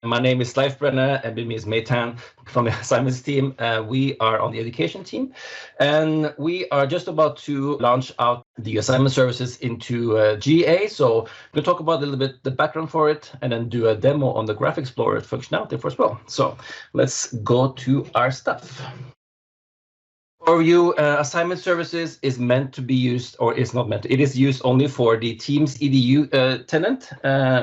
My name is Leif, Brenne, and with me is Mei Tan from the assignments team. We are on the education team, and we are just about to launch out the assignment services into GA. So we'll talk about a little bit the background for it, and then do a demo on the Graph Explorer functionality for as well. So let's go to our stuff. Overview, assignment services is meant to be used, or is not meant to, it is used only for the Teams EDU tenant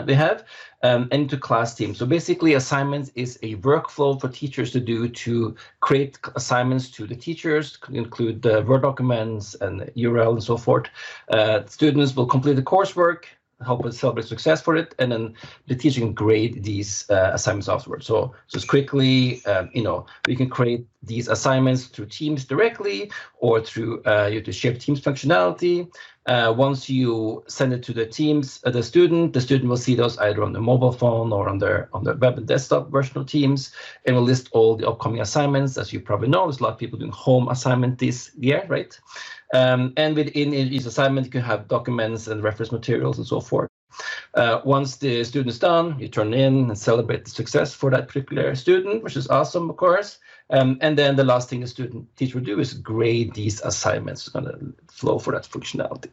they have, and to class teams. So basically assignments is a workflow for teachers to do to create assignments to the teachers, could include Word documents and URL and so forth. Students will complete the coursework, help us celebrate success for it, and then the teacher can grade these assignments afterwards. So just quickly, we can create these assignments through Teams directly or through you have to share Teams functionality. Once you send it to the Teams, the student will see those either on the mobile phone or on their web and desktop version of Teams, and will list all the upcoming assignments. As you probably know, there's a lot of people doing home assignment this year, right? And within each assignment, you can have documents and reference materials and so forth. Once the student's done, you turn in and celebrate the success for that particular student, which is awesome, of course. And then the last thing the teacher will do is grade these assignments. It's going to flow for that functionality.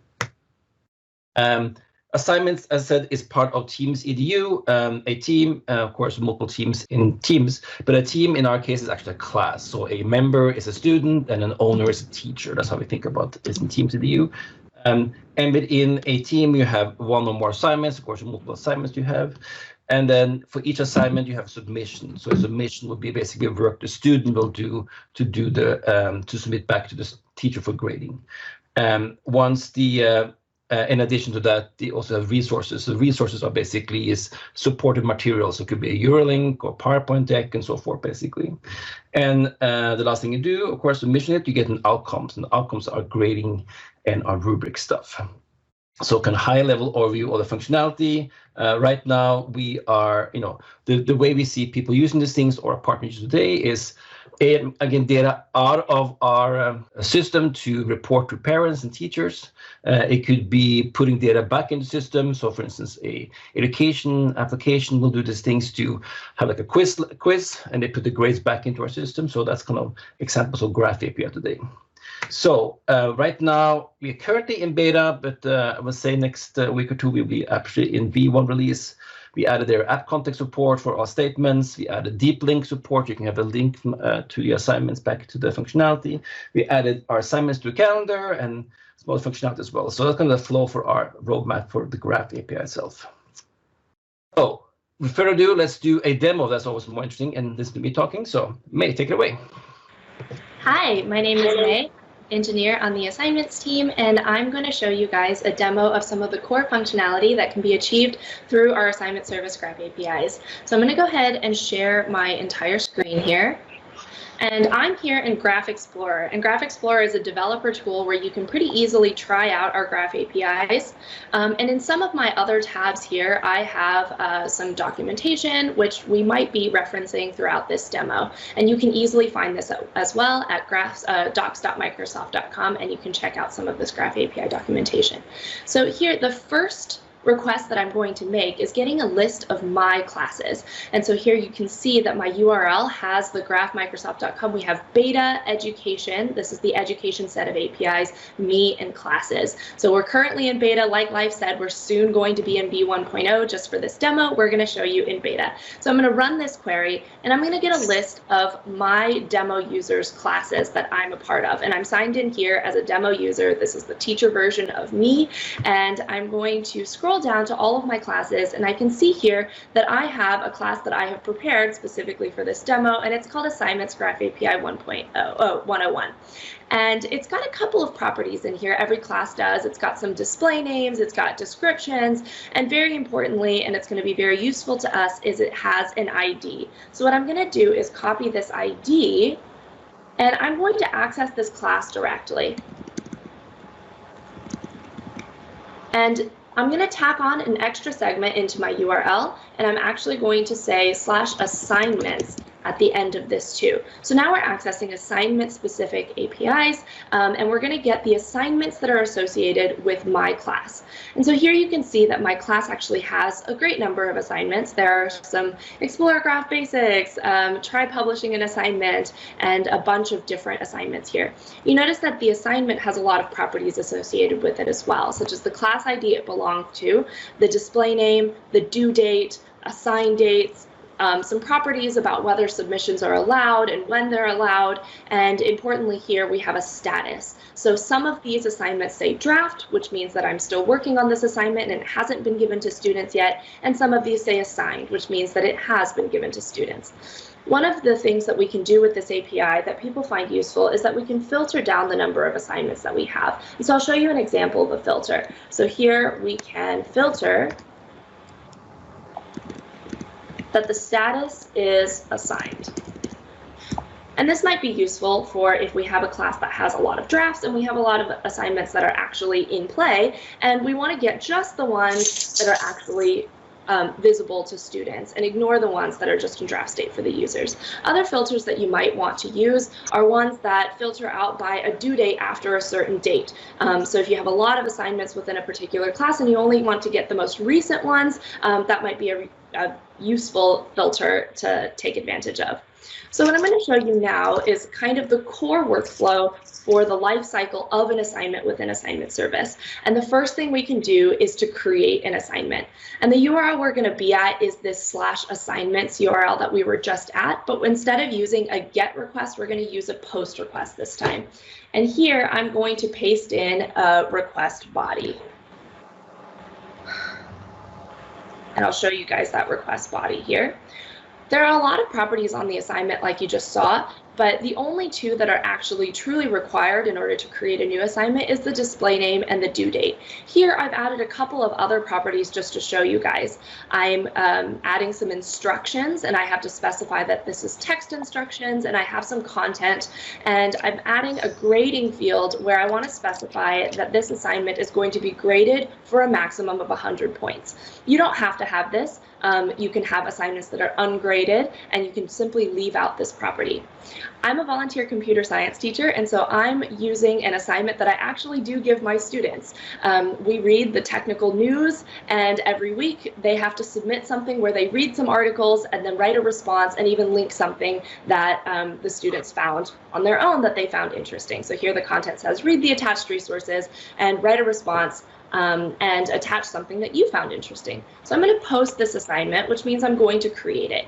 Assignments, as I said, is part of Teams EDU. A team, of course, multiple teams in Teams, but a team in our case is actually a class. So a member is a student and an owner is a teacher. That's how we think about this in Teams EDU. And within a team, you have one or more assignments. Of course, multiple assignments you have. And then for each assignment, you have submission. So a submission would be basically work the student will do to submit back to the teacher for grading. Once the in addition to that, they also have resources. So resources are basically is supported materials. So it could be a URL link or PowerPoint deck and so forth, basically. And the last thing you do, of course, submission it, you get an outcomes, and the outcomes are grading and our rubric stuff. So kind of high-level overview of the functionality. Right now, we are, the way we see people using these things or our partners today is, again, data out of our system to report to parents and teachers. It could be putting data back in the system. So, for instance, a education application will do these things to have like a quiz, and they put the grades back into our system. So that's kind of examples of Graph API today. So right now we're currently in beta, but I would say next week or two we'll be actually in V1 release. We added their app context support for all statements. We added deep link support. You can have a link to the assignments back to the functionality. We added our assignments to a calendar and small functionality as well. So that's kind of the flow for our roadmap for the Graph API itself. So without further ado, let's do a demo. That's always more interesting, and this is me talking. So Mei, take it away. Hi, my name is Mei, engineer on the assignments team, and I'm going to show you guys a demo of some of the core functionality that can be achieved through our assignment service Graph APIs. So I'm going to go ahead and share my entire screen here. And I'm here in Graph Explorer, and Graph Explorer is a developer tool where you can pretty easily try out our Graph APIs. And in some of my other tabs here, I have some documentation, which we might be referencing throughout this demo. And you can easily find this as well at docs.microsoft.com, and you can check out some of this Graph API documentation. So here, the first request that I'm going to make is getting a list of my classes. And so here you can see that my URL has the graphmicrosoft.com. We have beta education. This is the education set of APIs, me, and classes. So we're currently in beta. Like Leif said, we're soon going to be in V1.0. Just for this demo, we're going to show you in beta. So I'm going to run this query, and I'm going to get a list of my demo users' classes that I'm a part of. And I'm signed in here as a demo user. This is the teacher version of me, and I'm going to scroll down to all of my classes, and I can see here that I have a class that I have prepared specifically for this demo, and it's called Assignments Graph API 101. And it's got a couple of properties in here. Every class does. It's got some display names, it's got descriptions, and very importantly, and it's going to be very useful to us, is it has an ID. So what I'm going to do is copy this ID, and I'm going to access this class directly. And I'm going to tack on an extra segment into my URL, and I'm actually going to say /assignments at the end of this too. So now we're accessing assignment-specific APIs, and we're going to get the assignments that are associated with my class. And so here you can see that my class actually has a great number of assignments. There are some Explore Graph Basics, try publishing an assignment, and a bunch of different assignments here. You notice that the assignment has a lot of properties associated with it as well, such as the class ID it belongs to, the display name, the due date, assign dates, some properties about whether submissions are allowed and when they're allowed, and importantly here we have a status. So some of these assignments say draft, which means that I'm still working on this assignment and it hasn't been given to students yet, and some of these say assigned, which means that it has been given to students. One of the things that we can do with this API that people find useful is that we can filter down the number of assignments that we have. And so I'll show you an example of a filter. So here we can filter that the status is assigned. And this might be useful for if we have a class that has a lot of drafts and we have a lot of assignments that are actually in play, and we want to get just the ones that are actually visible to students and ignore the ones that are just in draft state for the users. Other filters that you might want to use are ones that filter out by a due date after a certain date. So if you have a lot of assignments within a particular class and you only want to get the most recent ones, that might be a useful filter to take advantage of. So what I'm going to show you now is kind of the core workflow for the life cycle of an assignment within Assignment Service. And the first thing we can do is to create an assignment. And the URL we're going to be at is this /assignments URL that we were just at, but instead of using a GET request, we're going to use a POST request this time. And here I'm going to paste in a request body. And I'll show you guys that request body here. There are a lot of properties on the assignment like you just saw, but the only two that are actually truly required in order to create a new assignment is the display name and the due date. Here I've added a couple of other properties just to show you guys. I'm adding some instructions, and I have to specify that this is text instructions, and I have some content, and I'm adding a grading field where I want to specify that this assignment is going to be graded for a maximum of 100 points. You don't have to have this. You can have assignments that are ungraded, and you can simply leave out this property. I'm a volunteer computer science teacher, and so I'm using an assignment that I actually do give my students. We read the technical news, and every week they have to submit something where they read some articles and then write a response and even link something that the students found on their own that they found interesting. So here the content says, read the attached resources and write a response and attach something that you found interesting. So I'm going to post this assignment, which means I'm going to create it.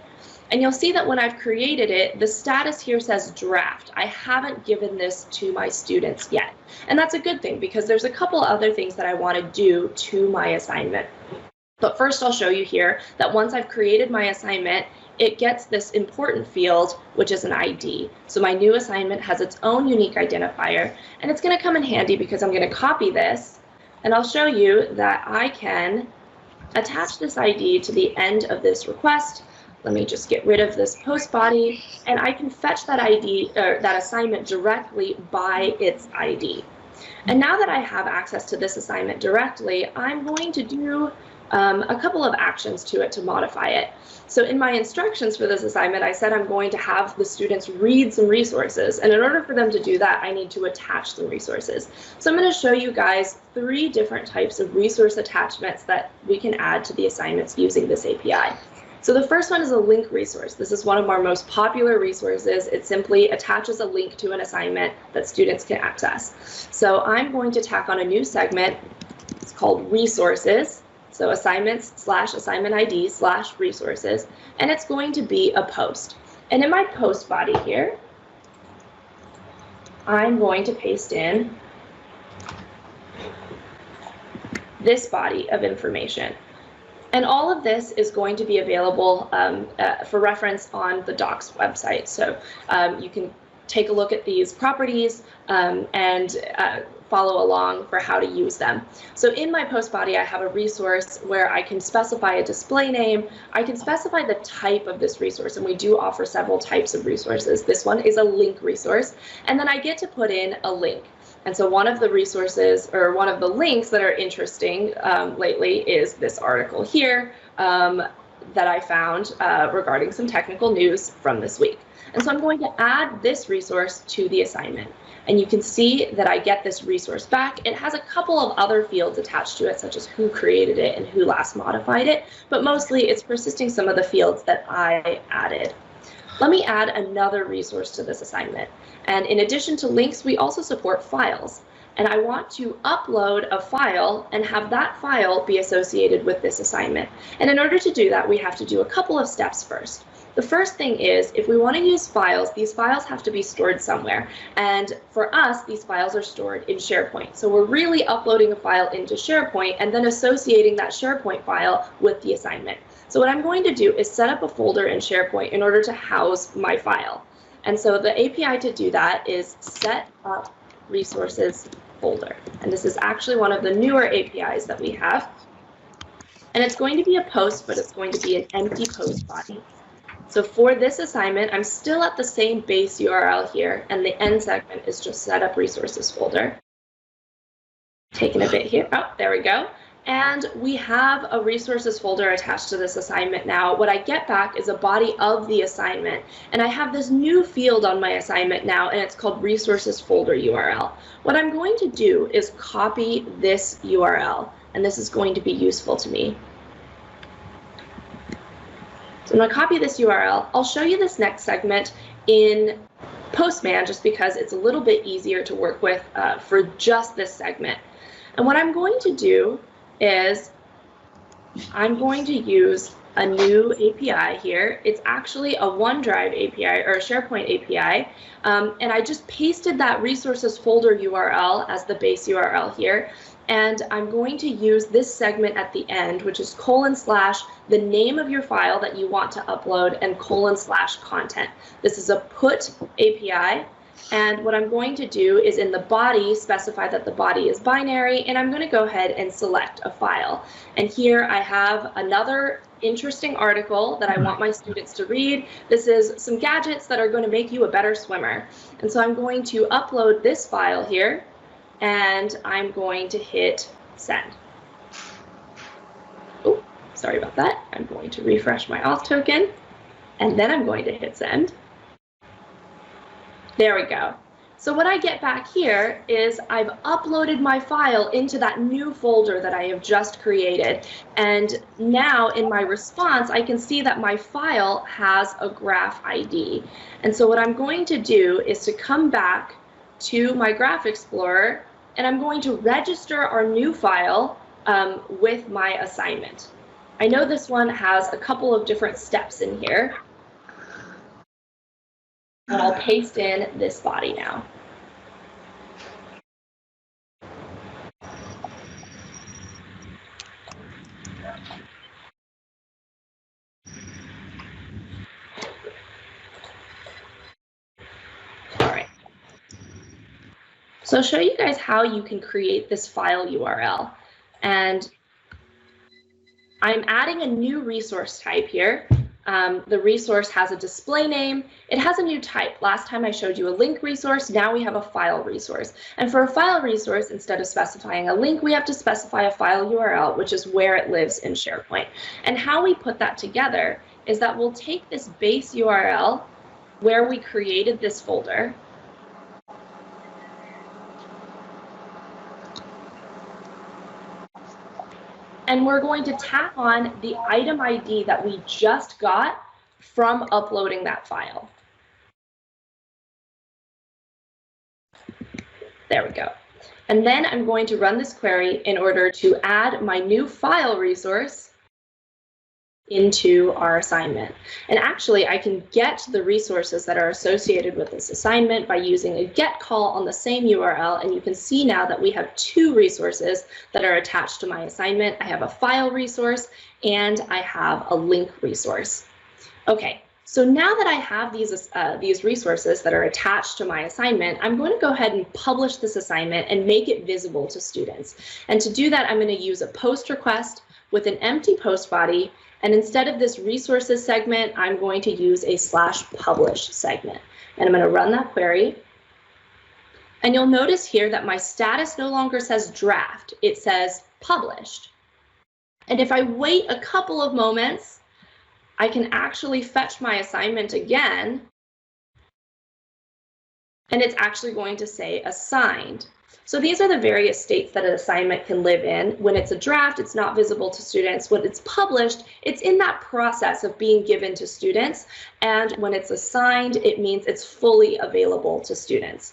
And you'll see that when I've created it, the status here says draft. I haven't given this to my students yet. And that's a good thing because there's a couple other things that I want to do to my assignment. But first I'll show you here that once I've created my assignment, it gets this important field, which is an ID. So my new assignment has its own unique identifier, and it's going to come in handy because I'm going to copy this, and I'll show you that I can attach this ID to the end of this request. Let me just get rid of this post body, and I can fetch that ID or that assignment directly by its ID. And now that I have access to this assignment directly, I'm going to do a couple of actions to it to modify it. So in my instructions for this assignment, I said I'm going to have the students read some resources. And in order for them to do that, I need to attach some resources. So I'm going to show you guys 3 different types of resource attachments that we can add to the assignments using this API. So the first one is a link resource. This is one of our most popular resources. It simply attaches a link to an assignment that students can access. So I'm going to tack on a new segment. It's called resources. So assignments/assignment ID/resources, and it's going to be a post. And in my post body here, I'm going to paste in this body of information. And all of this is going to be available for reference on the docs website. So you can take a look at these properties and follow along for how to use them. So in my post body, I have a resource where I can specify a display name. I can specify the type of this resource, and we do offer several types of resources. This one is a link resource, and then I get to put in a link. And so one of the resources, or one of the links that are interesting lately is this article here. that I found regarding some technical news from this week. And so I'm going to add this resource to the assignment. And you can see that I get this resource back. It has a couple of other fields attached to it, such as who created it and who last modified it, but mostly it's persisting some of the fields that I added. Let me add another resource to this assignment. And in addition to links, we also support files. And I want to upload a file and have that file be associated with this assignment. And in order to do that, we have to do a couple of steps first. The first thing is, if we want to use files, these files have to be stored somewhere. And for us, these files are stored in SharePoint. So we're really uploading a file into SharePoint and then associating that SharePoint file with the assignment. So what I'm going to do is set up a folder in SharePoint in order to house my file. And so the API to do that is set up resources folder. And this is actually one of the newer APIs that we have. And it's going to be a post, but it's going to be an empty post body. So for this assignment, I'm still at the same base URL here, and the end segment is just set up resources folder. Taking a bit here. Oh, there we go. And we have a resources folder attached to this assignment now. What I get back is a body of the assignment. And I have this new field on my assignment now, and it's called resources folder URL. What I'm going to do is copy this URL, and this is going to be useful to me. So I'm going to copy this URL. I'll show you this next segment in Postman just because it's a little bit easier to work with for just this segment. And what I'm going to do is I'm going to use a new API here. It's actually a OneDrive API or a SharePoint API. And I just pasted that resources folder URL as the base URL here. And I'm going to use this segment at the end, which is / the name of your file that you want to upload and / content. This is a put API. And what I'm going to do is in the body specify that the body is binary, and I'm going to go ahead and select a file. And here I have another interesting article that I want my students to read. This is some gadgets that are going to make you a better swimmer. And so I'm going to upload this file here, and I'm going to hit send. Oh, sorry about that. I'm going to refresh my auth token, and then I'm going to hit send. There we go. So what I get back here is I've uploaded my file into that new folder that I have just created. And now in my response, I can see that my file has a graph ID. And so what I'm going to do is to come back to my Graph Explorer, and I'm going to register our new file with my assignment. I know this one has a couple of different steps in here. And I'll paste in this body now. All right. So I'll show you guys how you can create this file URL. And I'm adding a new resource type here. The resource has a display name. It has a new type. Last time I showed you a link resource. Now we have a file resource. And for a file resource, instead of specifying a link, we have to specify a file URL, which is where it lives in SharePoint. And how we put that together is that we'll take this base URL where we created this folder. And we're going to tack on the item ID that we just got from uploading that file. There we go. And then I'm going to run this query in order to add my new file resource into our assignment. And actually, I can get the resources that are associated with this assignment by using a get call on the same URL. And you can see now that we have two resources that are attached to my assignment. I have a file resource and I have a link resource. Okay, so now that I have these resources that are attached to my assignment, I'm going to go ahead and publish this assignment and make it visible to students. And to do that, I'm going to use a post request with an empty post body. And instead of this resources segment, I'm going to use a /publish segment. And I'm going to run that query. And you'll notice here that my status no longer says draft. It says published. And if I wait a couple of moments, I can actually fetch my assignment again, and it's actually going to say assigned. So these are the various states that an assignment can live in. When it's a draft, it's not visible to students. When it's published, it's in that process of being given to students. And when it's assigned, it means it's fully available to students.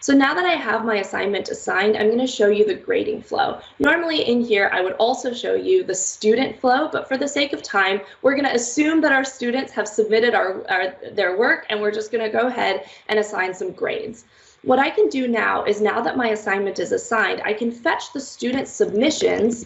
So now that I have my assignment assigned, I'm going to show you the grading flow. Normally in here, I would also show you the student flow, but for the sake of time, we're going to assume that our students have submitted their work, and we're just going to go ahead and assign some grades. What I can do now is, now that my assignment is assigned, I can fetch the student submissions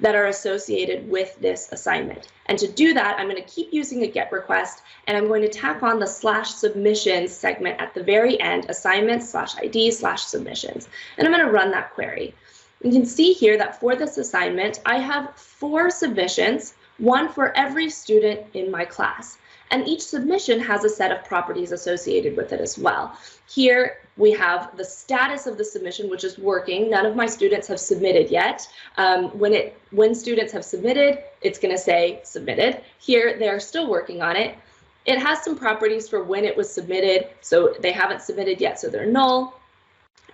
that are associated with this assignment. And to do that, I'm going to keep using a GET request, and I'm going to tack on the /submissions segment at the very end, assignments/id/submissions. And I'm going to run that query. You can see here that for this assignment, I have 4 submissions, one for every student in my class. And each submission has a set of properties associated with it as well. Here we have the status of the submission, which is working. None of my students have submitted yet. When students have submitted, it's going to say submitted. Here they're still working on it. It has some properties for when it was submitted, so they haven't submitted yet, so they're null.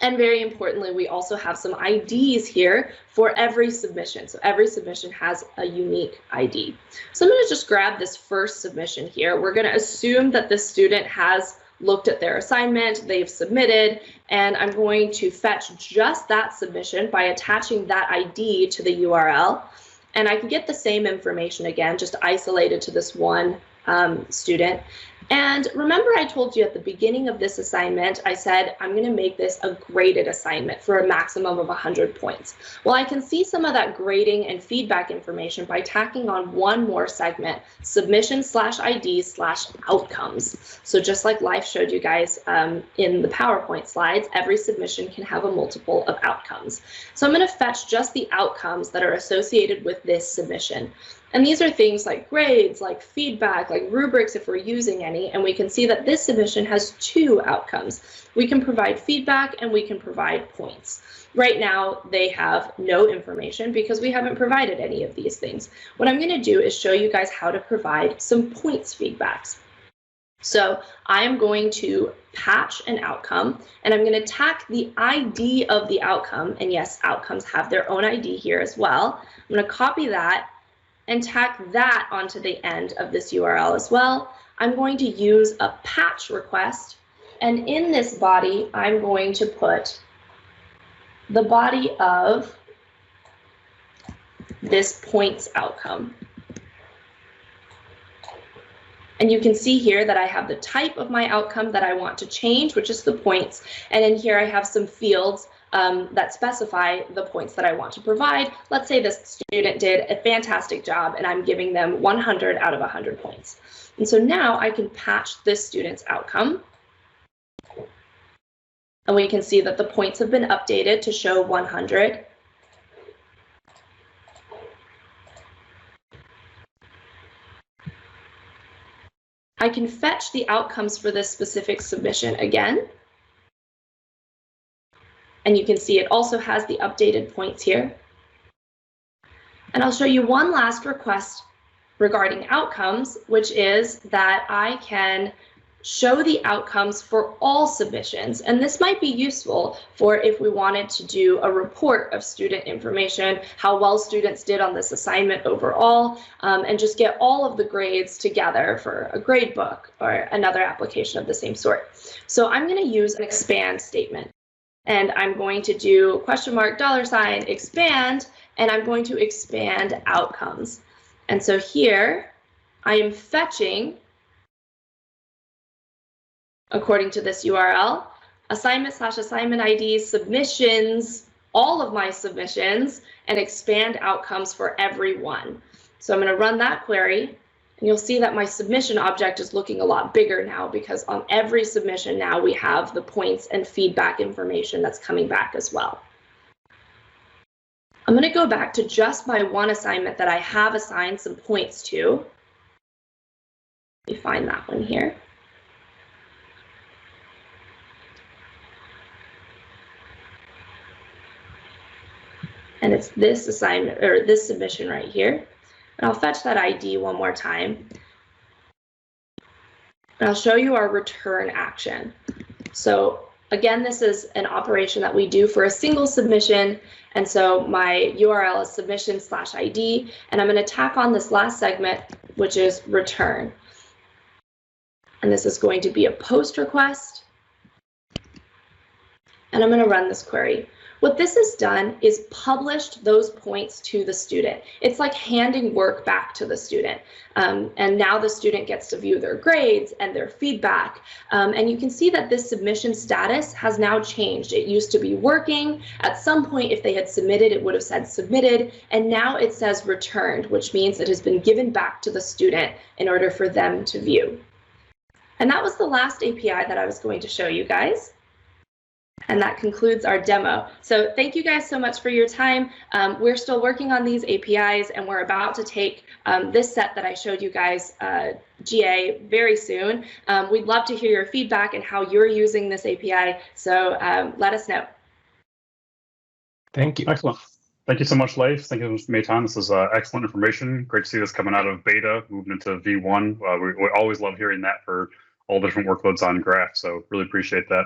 And very importantly, we also have some IDs here for every submission. So every submission has a unique ID. So I'm going to just grab this first submission here. We're going to assume that this student has looked at their assignment, they've submitted, and I'm going to fetch just that submission by attaching that ID to the URL. And I can get the same information again, just isolated to this one student. And remember, I told you at the beginning of this assignment, I said I'm going to make this a graded assignment for a maximum of 100 points. Well, I can see some of that grading and feedback information by tacking on one more segment, submission/ID/outcomes. So just like Leif showed you guys in the PowerPoint slides, every submission can have a multiple of outcomes. So I'm going to fetch just the outcomes that are associated with this submission. And these are things like grades, like feedback, like rubrics if we're using any, and we can see that this submission has 2 outcomes. We can provide feedback and we can provide points. Right now, they have no information because we haven't provided any of these things. What I'm going to do is show you guys how to provide some points feedbacks. So I am going to patch an outcome, and I'm going to tack the ID of the outcome, and yes, outcomes have their own ID here as well. I'm going to copy that and tack that onto the end of this URL as well. I'm going to use a patch request, and in this body, I'm going to put the body of this points outcome. And you can see here that I have the type of my outcome that I want to change, which is the points, and in here I have some fields that specify the points that I want to provide. Let's say this student did a fantastic job and I'm giving them 100 out of 100 points. And so now I can patch this student's outcome. And we can see that the points have been updated to show 100. I can fetch the outcomes for this specific submission again. And you can see it also has the updated points here. And I'll show you one last request regarding outcomes, which is that I can show the outcomes for all submissions. And this might be useful for if we wanted to do a report of student information, how well students did on this assignment overall, and just get all of the grades together for a grade book or another application of the same sort. So I'm going to use an expand statement. And I'm going to do $, expand, and I'm going to expand outcomes. And so here I am fetching, according to this URL, assignment/assignment ID, submissions, all of my submissions, and expand outcomes for every one. So I'm going to run that query. And you'll see that my submission object is looking a lot bigger now because on every submission now we have the points and feedback information that's coming back as well. I'm going to go back to just my one assignment that I have assigned some points to. Let me find that one here. And it's this assignment or this submission right here. And I'll fetch that ID one more time. And I'll show you our return action. So again, this is an operation that we do for a single submission. And so my URL is submission/ID, and I'm going to tack on this last segment, which is return. And this is going to be a post request. And I'm going to run this query. What this has done is published those points to the student. It's like handing work back to the student. And now the student gets to view their grades and their feedback. And you can see that this submission status has now changed. It used to be working. At some point, if they had submitted, it would have said submitted. And now it says returned, which means it has been given back to the student in order for them to view. And that was the last API that I was going to show you guys. And that concludes our demo. So thank you guys so much for your time. We're still working on these APIs, and we're about to take this set that I showed you guys GA very soon. We'd love to hear your feedback and how you're using this API. So let us know. Thank you. Excellent. Thank you so much, Leif. Thank you, Mei Tan. This is excellent information. Great to see this coming out of beta, moving into V1. We always love hearing that for all different workloads on Graph. So really appreciate that.